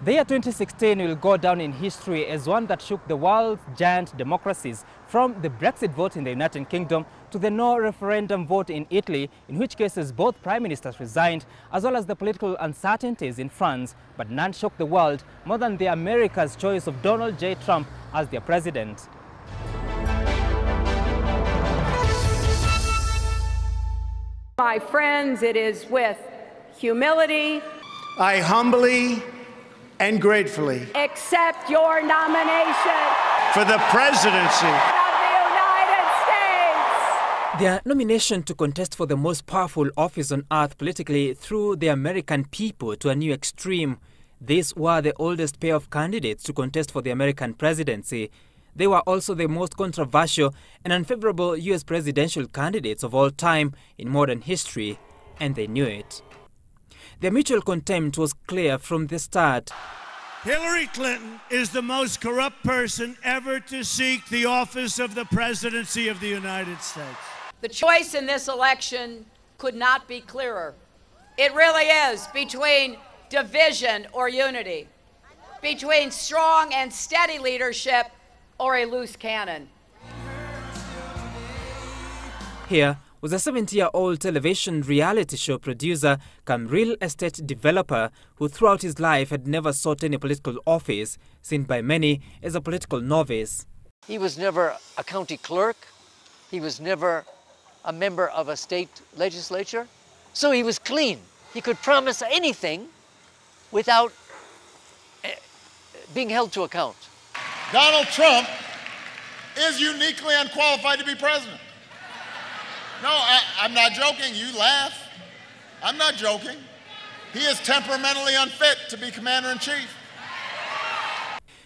The year 2016 will go down in history as one that shook the world's giant democracies, from the Brexit vote in the United Kingdom to the no referendum vote in Italy, in which cases both prime ministers resigned, as well as the political uncertainties in France. But none shook the world more than the America's choice of Donald J. Trump as their president. My friends, it is with humility I humbly and gratefully accept your nomination for the presidency of the United States. Their nomination to contest for the most powerful office on earth politically threw the American people to a new extreme. These were the oldest pair of candidates to contest for the American presidency. They were also the most controversial and unfavorable U.S. presidential candidates of all time in modern history, and they knew it. Their mutual contempt was clear from the start. Hillary Clinton is the most corrupt person ever to seek the office of the presidency of the United States. The choice in this election could not be clearer. It really is between division or unity, between strong and steady leadership or a loose cannon. Here was a 70-year-old television reality show producer come real estate developer who throughout his life had never sought any political office, seen by many as a political novice. He was never a county clerk. He was never a member of a state legislature. So he was clean. He could promise anything without being held to account. Donald Trump is uniquely unqualified to be president. No, I'm not joking. You laugh. I'm not joking. He is temperamentally unfit to be commander-in-chief.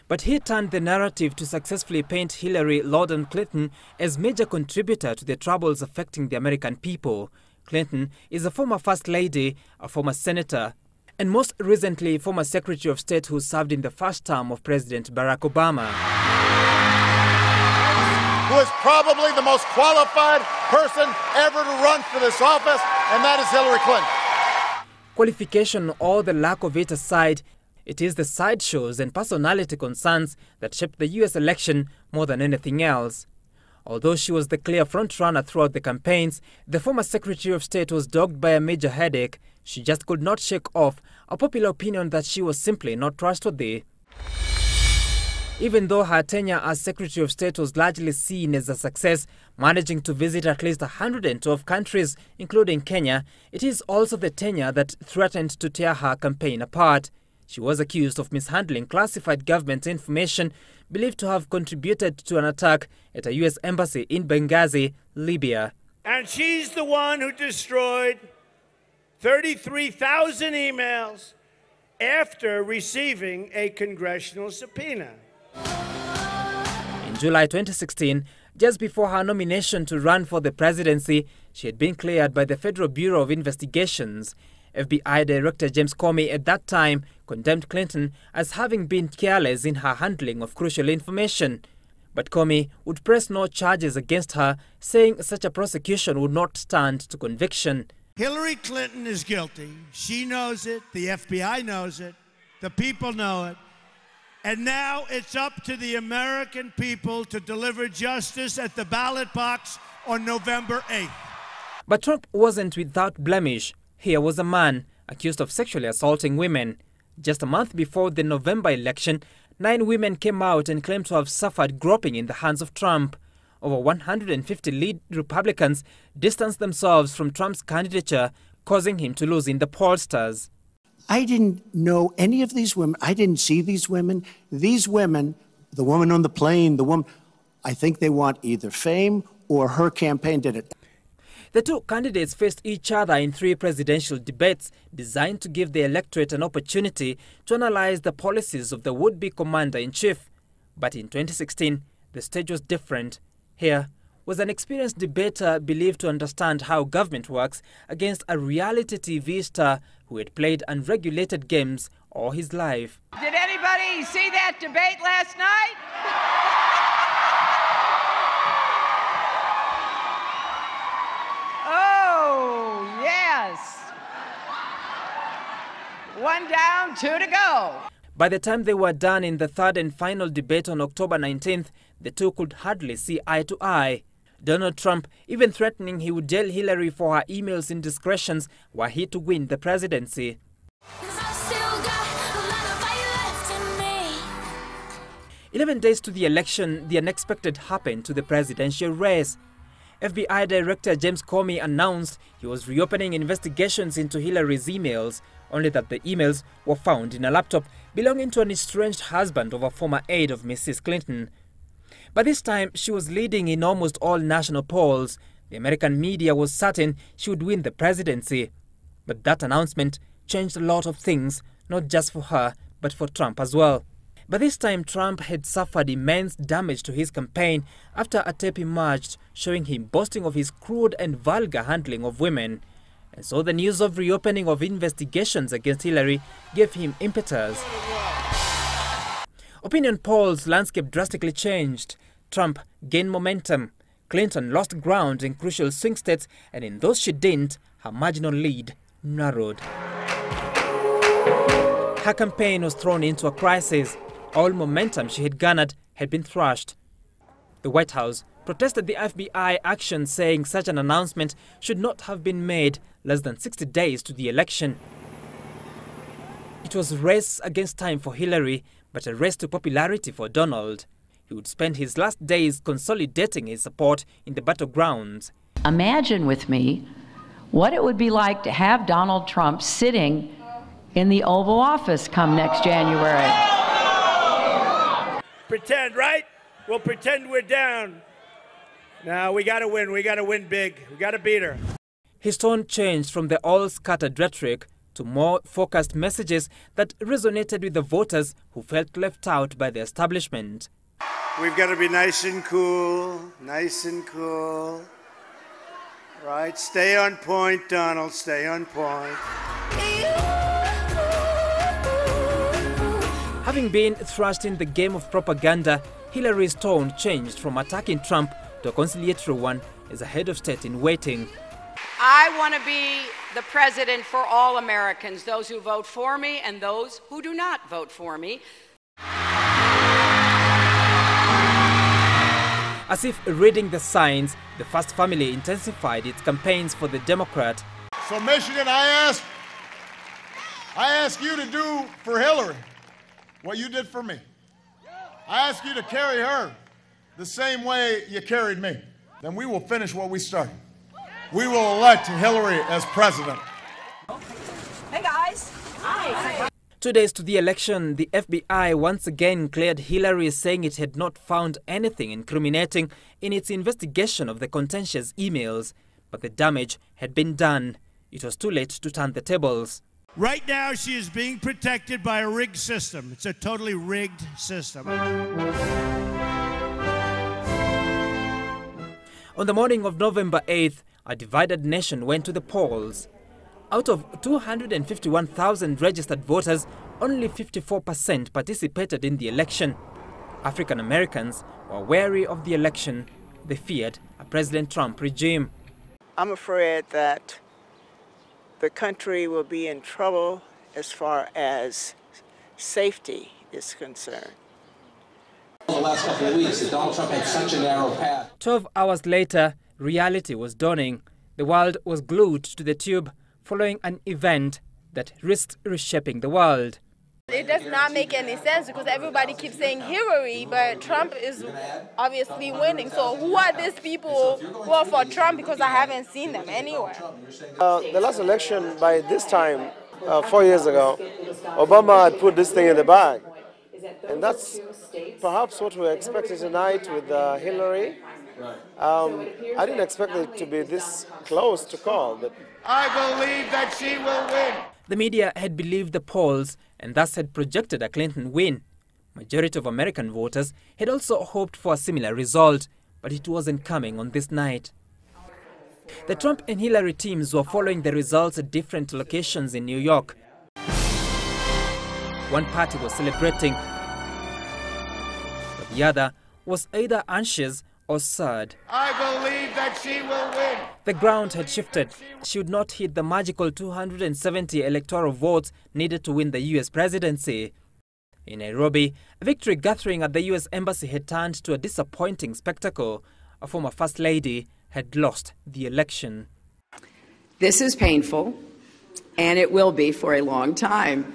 But he turned the narrative to successfully paint Hillary Rodham Clinton as major contributor to the troubles affecting the American people. Clinton is a former First Lady, a former senator, and most recently former Secretary of State who served in the first term of President Barack Obama. Who is probably the most qualified person ever to run for this office, and that is Hillary Clinton. Qualification or the lack of it aside, it is the sideshows and personality concerns that shaped the U.S. election more than anything else. Although she was the clear frontrunner throughout the campaigns, the former Secretary of State was dogged by a major headache. She just could not shake off a popular opinion that she was simply not trustworthy. Even though her tenure as Secretary of State was largely seen as a success, managing to visit at least 112 countries, including Kenya, it is also the tenure that threatened to tear her campaign apart. She was accused of mishandling classified government information believed to have contributed to an attack at a U.S. embassy in Benghazi, Libya. And she's the one who destroyed 33,000 emails after receiving a congressional subpoena. In July 2016, just before her nomination to run for the presidency, she had been cleared by the Federal Bureau of Investigations. FBI Director James Comey at that time condemned Clinton as having been careless in her handling of crucial information. But Comey would press no charges against her, saying such a prosecution would not stand to conviction. Hillary Clinton is guilty. She knows it. The FBI knows it. The people know it. And now it's up to the American people to deliver justice at the ballot box on November 8th. But Trump wasn't without blemish. Here was a man accused of sexually assaulting women. Just a month before the November election, 9 women came out and claimed to have suffered groping in the hands of Trump. Over 150 lead Republicans distanced themselves from Trump's candidature, causing him to lose in the pollsters. I didn't know any of these women. I didn't see these women. These women, the woman on the plane, the woman, I think they want either fame or her campaign did it. The two candidates faced each other in 3 presidential debates designed to give the electorate an opportunity to analyze the policies of the would-be commander-in-chief. But in 2016, the stage was different. Here was an experienced debater believed to understand how government works against a reality TV star who had played unregulated games all his life. Did anybody see that debate last night? Oh, yes. 1 down, 2 to go. By the time they were done in the third and final debate on October 19th, the two could hardly see eye to eye. Donald Trump even threatening he would jail Hillary for her emails indiscretions were he to win the presidency. 11 days to the election, the unexpected happened to the presidential race. FBI Director James Comey announced he was reopening investigations into Hillary's emails, only that the emails were found in a laptop belonging to an estranged husband of a former aide of Mrs. Clinton. By this time, she was leading in almost all national polls. The American media was certain she would win the presidency. But that announcement changed a lot of things, not just for her, but for Trump as well. By this time, Trump had suffered immense damage to his campaign after a tape emerged showing him boasting of his crude and vulgar handling of women. And so the news of reopening of investigations against Hillary gave him impetus. Opinion polls landscape drastically changed. Trump gained momentum. Clinton lost ground in crucial swing states, and in those she didn't, her marginal lead narrowed. Her campaign was thrown into a crisis. All momentum she had garnered had been thrashed. The White House protested the FBI action, saying such an announcement should not have been made less than 60 days to the election. It was a race against time for Hillary, but a race to popularity for Donald. He would spend his last days consolidating his support in the battlegrounds. Imagine with me what it would be like to have Donald Trump sitting in the Oval Office come next January. Pretend, right? We'll pretend we're down. Now we gotta win. We gotta win big. We gotta beat her. His tone changed from the all-scattered rhetoric to more focused messages that resonated with the voters who felt left out by the establishment. We've got to be nice and cool, right? Stay on point, Donald, stay on point. Having been thrashed in the game of propaganda, Hillary's tone changed from attacking Trump to a conciliatory one as a head of state in waiting. I want to be the president for all Americans, those who vote for me and those who do not vote for me. As if reading the signs, the First Family intensified its campaigns for the Democrat. So Michigan, I ask you to do for Hillary what you did for me. I ask you to carry her the same way you carried me. Then we will finish what we started. We will elect Hillary as president. Hey guys. Hi. 2 days to the election, the FBI once again cleared Hillary, saying it had not found anything incriminating in its investigation of the contentious emails. But the damage had been done. It was too late to turn the tables. Right now, she is being protected by a rigged system. It's a totally rigged system. On the morning of November 8th, a divided nation went to the polls. Out of 251,000 registered voters, only 54% participated in the election. African Americans were wary of the election. They feared a President Trump regime. I'm afraid that the country will be in trouble as far as safety is concerned. The last couple of weeks, Donald Trump had such a narrow path. 12 hours later, reality was dawning. The world was glued to the tube following an event that risked reshaping the world. It does not make any sense because everybody keeps saying Hillary, but Trump is obviously winning. So who are these people who are for Trump, because I haven't seen them anywhere? The last election, by this time, 4 years ago, Obama had put this thing in the bag. And that's perhaps what we're expecting tonight with Hillary. I didn't expect it to be this close to call, but I believe that she will win. The media had believed the polls and thus had projected a Clinton win. Majority of American voters had also hoped for a similar result, but it wasn't coming on this night. The Trump and Hillary teams were following the results at different locations in New York. One party was celebrating, but the other was either anxious or sad. I believe that she will win. The ground had shifted. She would not hit the magical 270 electoral votes needed to win the US presidency. In Nairobi, a victory gathering at the U.S. Embassy had turned to a disappointing spectacle. A former First Lady had lost the election. This is painful, and it will be for a long time.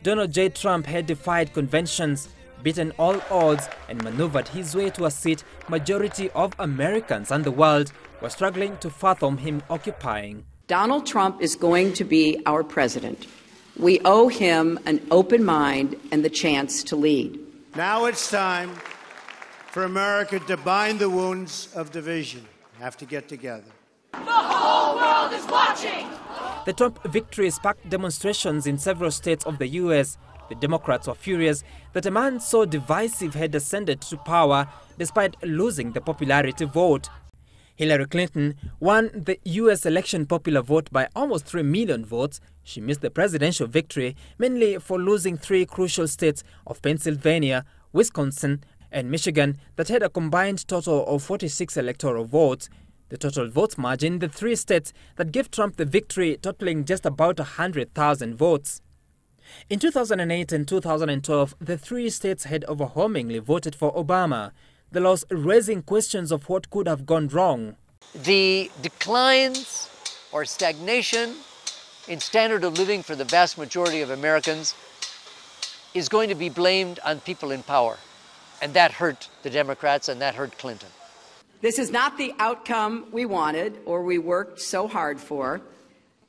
Donald J. Trump had defied conventions, beaten all odds, and maneuvered his way to a seat majority of Americans and the world were struggling to fathom him occupying. Donald Trump is going to be our president. We owe him an open mind and the chance to lead. Now it's time for America to bind the wounds of division. Have to get together. The whole world is watching! The Trump victory sparked demonstrations in several states of the U.S. The Democrats were furious that a man so divisive had ascended to power despite losing the popularity vote. Hillary Clinton won the U.S. election popular vote by almost 3 million votes. She missed the presidential victory mainly for losing 3 crucial states of Pennsylvania, Wisconsin, and Michigan that had a combined total of 46 electoral votes. The total votes margin in the 3 states that gave Trump the victory totaling just about 100,000 votes. In 2008 and 2012, the 3 states had overwhelmingly voted for Obama, the loss raising questions of what could have gone wrong. The declines or stagnation in standard of living for the vast majority of Americans is going to be blamed on people in power. And that hurt the Democrats and that hurt Clinton. This is not the outcome we wanted or we worked so hard for,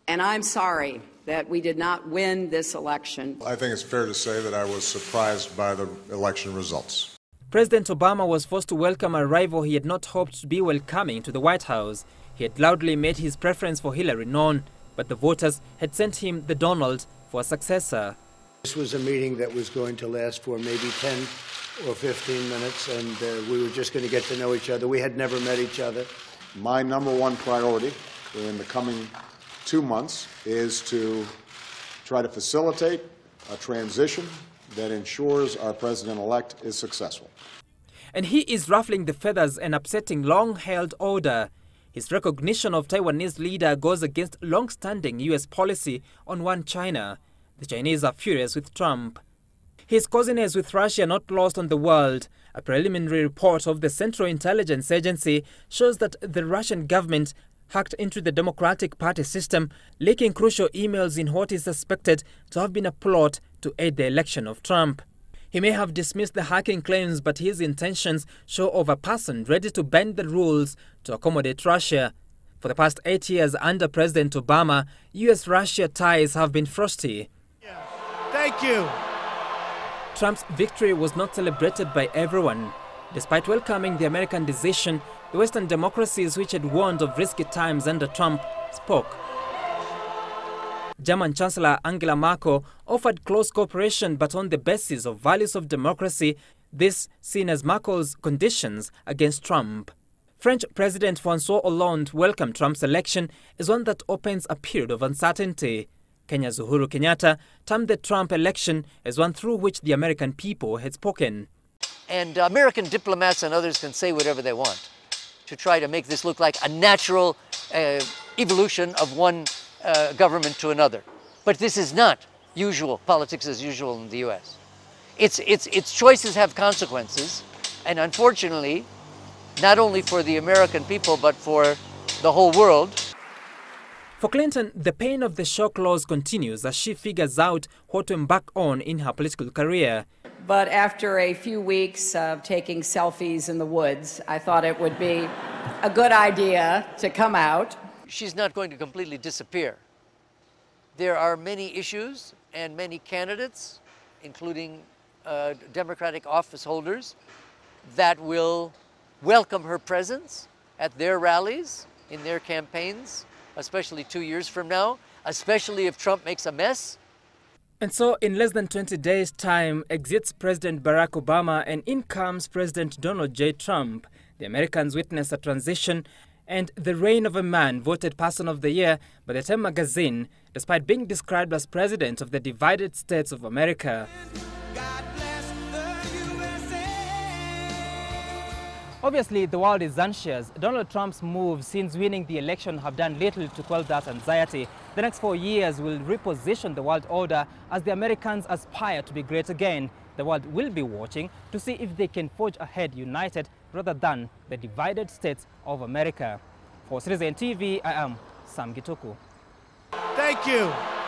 and I'm sorry that we did not win this election. I think it's fair to say that I was surprised by the election results. President Obama was forced to welcome a rival he had not hoped to be welcoming to the White House. He had loudly made his preference for Hillary known, but the voters had sent him the Donald for a successor. This was a meeting that was going to last for maybe 10 or 15 minutes, and we were just going to get to know each other. We had never met each other. My number one priority in the coming 2 months is to try to facilitate a transition that ensures our president-elect is successful. And he is ruffling the feathers and upsetting long-held order. His recognition of Taiwanese leader goes against long-standing U.S. policy on one China. The Chinese are furious with Trump. His coziness with Russia not lost on the world. A preliminary report of the Central Intelligence Agency shows that the Russian government hacked into the Democratic Party system, leaking crucial emails in what is suspected to have been a plot to aid the election of Trump. He may have dismissed the hacking claims, but his intentions show of a person ready to bend the rules to accommodate Russia. For the past 8 years under President Obama, U.S.-Russia ties have been frosty. Thank you. Trump's victory was not celebrated by everyone. Despite welcoming the American decision, the Western democracies which had warned of risky times under Trump spoke. German Chancellor Angela Merkel offered close cooperation but on the basis of values of democracy, this seen as Merkel's conditions against Trump. French President François Hollande welcomed Trump's election as one that opens a period of uncertainty. Kenya's Uhuru Kenyatta termed the Trump election as one through which the American people had spoken. And American diplomats and others can say whatever they want to try to make this look like a natural evolution of one government to another. But this is not usual politics as usual in the U.S. Its choices have consequences, and unfortunately, not only for the American people, but for the whole world. For Clinton, the pain of the shock laws continues as she figures out what to embark on in her political career. But after a few weeks of taking selfies in the woods, I thought it would be a good idea to come out. She's not going to completely disappear. There are many issues and many candidates, including Democratic office holders, that will welcome her presence at their rallies, in their campaigns, especially 2 years from now, especially if Trump makes a mess. And so in less than 20 days' time, exits President Barack Obama and in comes President Donald J. Trump. The Americans witness a transition and the reign of a man voted Person of the Year by the Time magazine, despite being described as president of the divided states of America. Obviously, the world is anxious. Donald Trump's moves since winning the election have done little to quell that anxiety. The next 4 years will reposition the world order as the Americans aspire to be great again. The world will be watching to see if they can forge ahead united rather than the divided states of America. For Citizen TV, I am Sam Gituku. Thank you.